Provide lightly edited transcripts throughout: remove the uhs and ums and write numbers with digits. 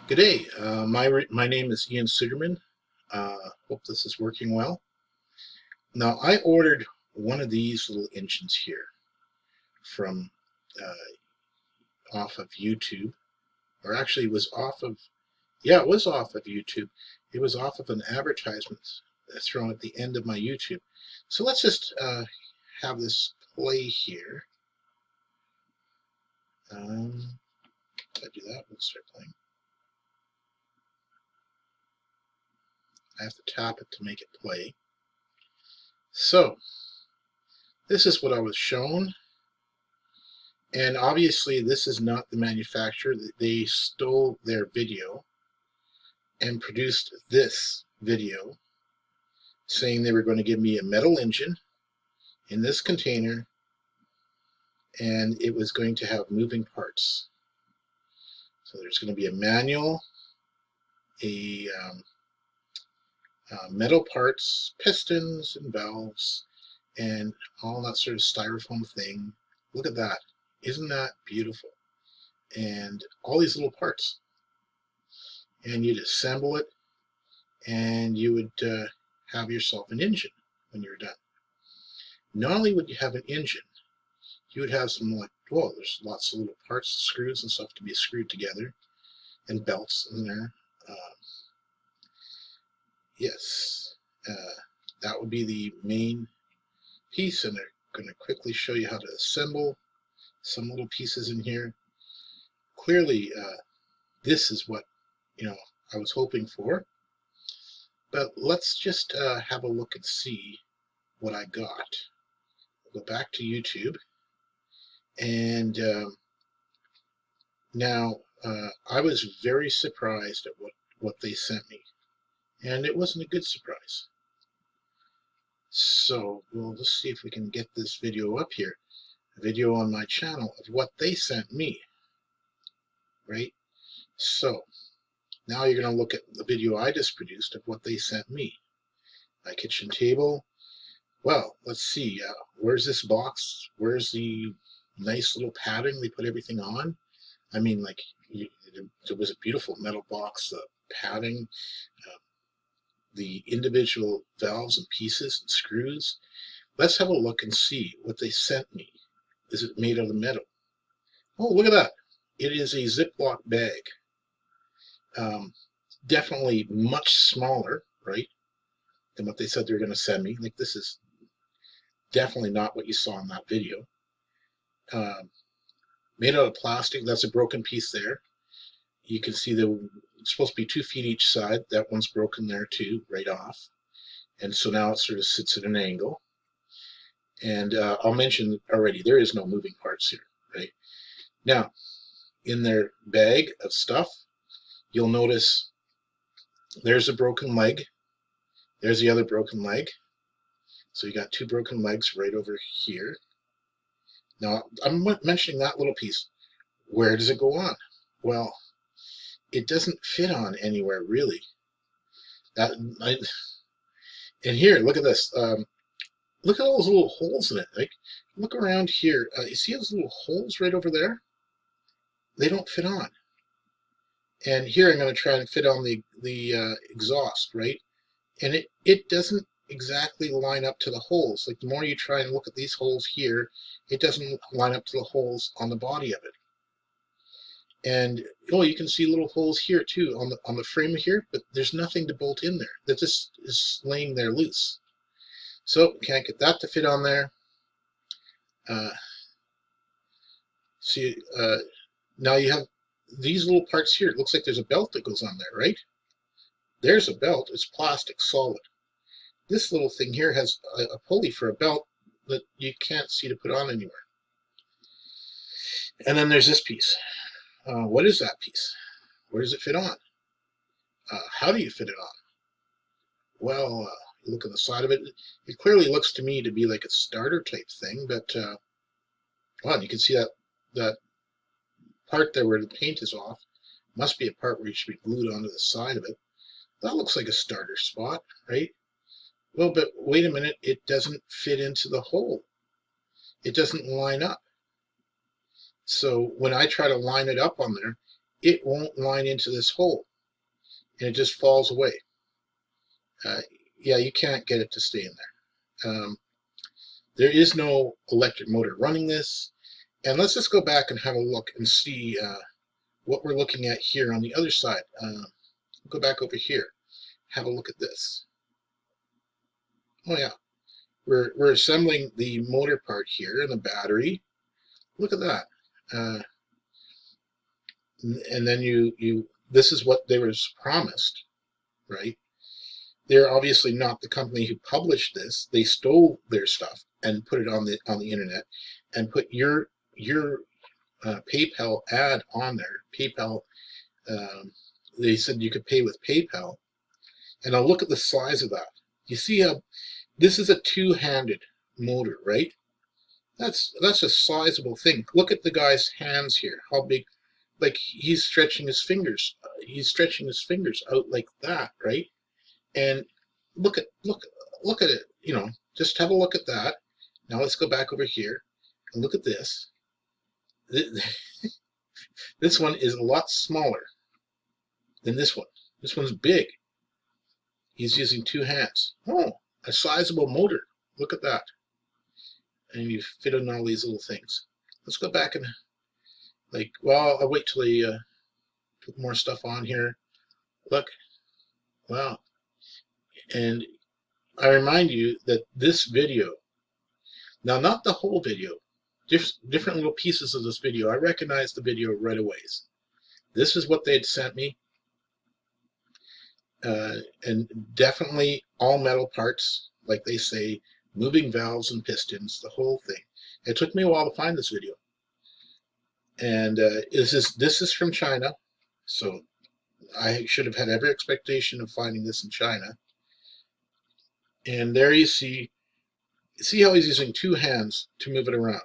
Good day. My name is Ian Suderman. Hope this is working well. Now, I ordered one of these little engines here from off of YouTube, or actually, it was off of it was off of YouTube. It was off of an advertisement thrown at the end of my YouTube. So let's just have this play here. If I do that, we'll start playing. I have to tap it to make it play. So this is what I was shown, and obviously this is not the manufacturer. They stole their video and produced this video saying they were going to give me a metal engine in this container, and it was going to have moving parts. So there's going to be a manual, a metal parts, pistons and valves, and all that sort of styrofoam thing. Look at that. Isn't that beautiful? And all these little parts. And you'd assemble it, and you would have yourself an engine when you're done. Not only would you have an engine, you would have some, like, well, there's lots of little parts, screws and stuff to be screwed together, and belts in there. Yes, that would be the main piece, and they're going to quickly show you how to assemble some little pieces in here. Clearly, this is what I was hoping for. But let's just have a look and see what I got. I'll go back to YouTube, and now I was very surprised at what they sent me, and it wasn't a good surprise. So we'll just see if we can get this video up here, a video on my channel of what they sent me, right? So now you're going to look at the video I just produced of what they sent me. My kitchen table. Well, let's see. Where's this box? Where's the nice little padding they put everything on? I mean, like, there was a beautiful metal box, the padding, the individual valves and pieces and screws. Let's have a look and see what they sent me. Is it made out of metal? Oh, look at that. It is a Ziploc bag. Definitely much smaller, right, than what they said they were going to send me. Like, this is definitely not what you saw in that video. Made out of plastic. That's a broken piece there. You can see it's supposed to be 2 feet each side. That one's broken there too, right off. And so now it sort of sits at an angle. And I'll mention already, there is no moving parts here, right? Now, in their bag of stuff, you'll notice there's a broken leg. There's the other broken leg. So you got 2 broken legs right over here. Now, I'm mentioning that little piece. Where does it go on? Well, it doesn't fit on anywhere, really. And here, look at this. Look at all those little holes in it. Like, look around here. You see those little holes right over there? They don't fit on. And here I'm going to try and fit on the exhaust, right? And it doesn't exactly line up to the holes. Like, the more you try and look at these holes here, it doesn't line up to the holes on the body of it. And you can see little holes here too on the frame here, but there's nothing to bolt in there. That just is laying there loose. So can't get that to fit on there. See, now you have these little parts here. It looks like there's a belt that goes on there, right? There's a belt. It's plastic, solid. This little thing here has a pulley for a belt that you can't see to put on anywhere. And then there's this piece. What is that piece? Where does it fit on? How do you fit it on? Well, you look at the side of it. It clearly looks to me to be like a starter type thing, but well, you can see that part there where the paint is off must be a part where you should be glued onto the side of it. That looks like a starter spot, right? Well, but wait a minute, it doesn't fit into the hole. It doesn't line up. So when I try to line it up on there, it won't line into this hole, and it just falls away. Yeah, you can't get it to stay in there. There is no electric motor running this. And let's just go back and have a look and see what we're looking at here on the other side. Go back over here. Have a look at this. Oh yeah, we're assembling the motor part here and the battery. Look at that. And then this is what they was promised, right? They're obviously not the company who published this. They stole their stuff and put it on the internet and put your PayPal ad on there. PayPal, they said you could pay with PayPal. And now look at the size of that. You see how this is a two-handed motor, right? That's a sizable thing. Look at the guy's hands here. How big? Like he's stretching his fingers. He's stretching his fingers out like that, right? And look at it. You know, just have a look at that. Now let's go back over here and look at this. This one is a lot smaller than this one. This one's big. He's using two hands. Oh, a sizable motor. Look at that. And you fit in all these little things. Let's go back and well, I'll wait till they put more stuff on here. Look. Wow. And I remind you that this video, now not the whole video, different little pieces of this video, I recognize the video right away. This is what they had sent me. And definitely all metal parts, like they say, moving valves and pistons, the whole thing. It took me a while to find this video. And this is from China, so I should have had every expectation of finding this in China. And there you see how he's using two hands to move it around.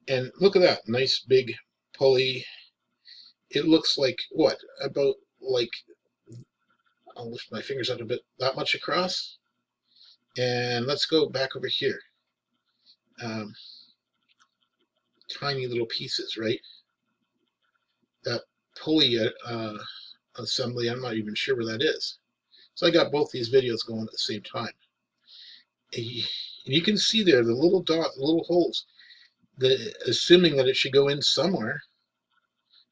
And look at that, nice big pulley. It looks like, what, about like, I'll lift my fingers out a bit, that much across. And let's go back over here. Tiny little pieces, right? That pulley assembly, I'm not even sure where that is. So I got both these videos going at the same time. And you can see there the little dots, the little holes, assuming that it should go in somewhere.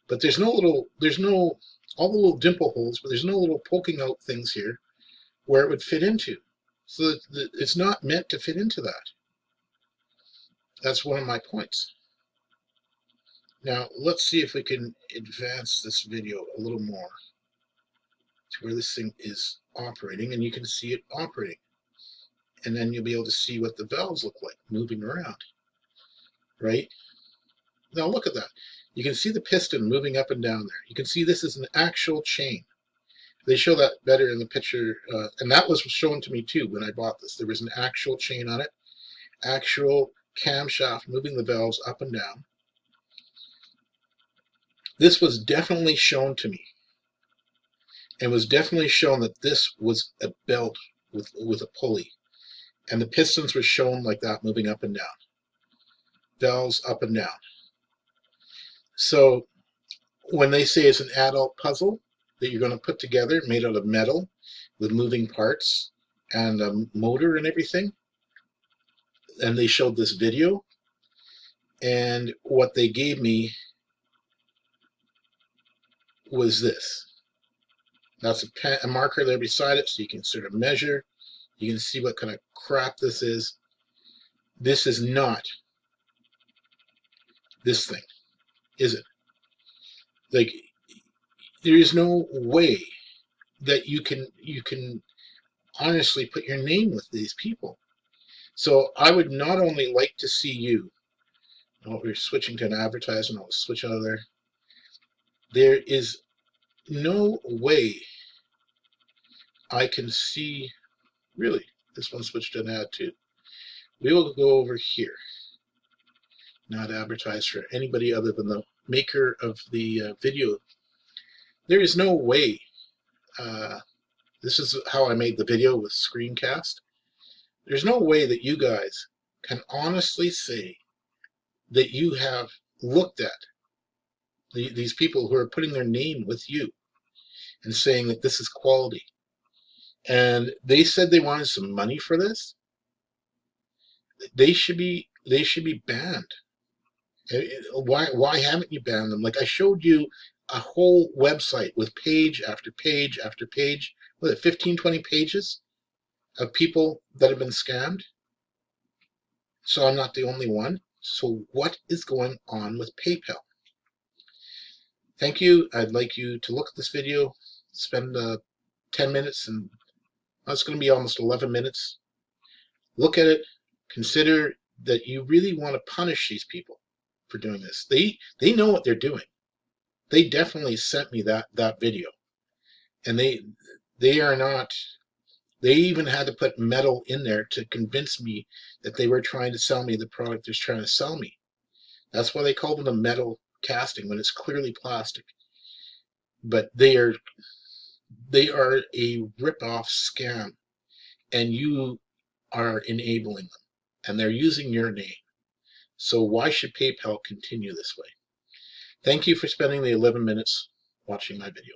But there's no all the little dimple holes, but there's no little poking out things here where it would fit into. So it's not meant to fit into that. That's one of my points. Now, let's see if we can advance this video a little more to where this thing is operating, and you can see it operating. And then you'll be able to see what the valves look like moving around, right? Now look at that. You can see the piston moving up and down there. You can see this is an actual chain. They show that better in the picture, and that was shown to me too when I bought this. There was an actual chain on it, actual camshaft moving the valves up and down. This was definitely shown to me, and was definitely shown that this was a belt with a pulley, and the pistons were shown like that, moving up and down, valves up and down. So when they say it's an adult puzzle that you're going to put together, made out of metal with moving parts and a motor and everything, and they showed this video, and what they gave me was this. That's a marker there beside it, so you can sort of measure. You can see what kind of crap this is. This is not this thing, is it? Like, there is no way that you can honestly put your name with these people. So I would not only like to see you. Oh, we're switching to an advertisement. I'll switch out of there. There is no way I can see. Really, this one switched to an ad too. We will go over here. Not advertise for anybody other than the maker of the video. There is no way. This is how I made the video with screencast. There's no way that you guys can honestly say that you have looked at These people who are putting their name with you and saying that this is quality. And they said they wanted some money for this. They should be banned. Why haven't you banned them? Like I showed you a whole website with page after page after page, was it 15, 20 pages of people that have been scammed? So I'm not the only one. So what is going on with PayPal? Thank you. I'd like you to look at this video, spend 10 minutes, and it's going to be almost 11 minutes. Look at it. Consider that you really want to punish these people for doing this. They know what they're doing. They definitely sent me that video, and they are not. They even had to put metal in there to convince me that they were trying to sell me the product they're trying to sell me. That's why they call them a metal casting when it's clearly plastic. But they are a rip-off scam, and you are enabling them, and they're using your name. So why should PayPal continue this way? Thank you for spending the 11 minutes watching my video.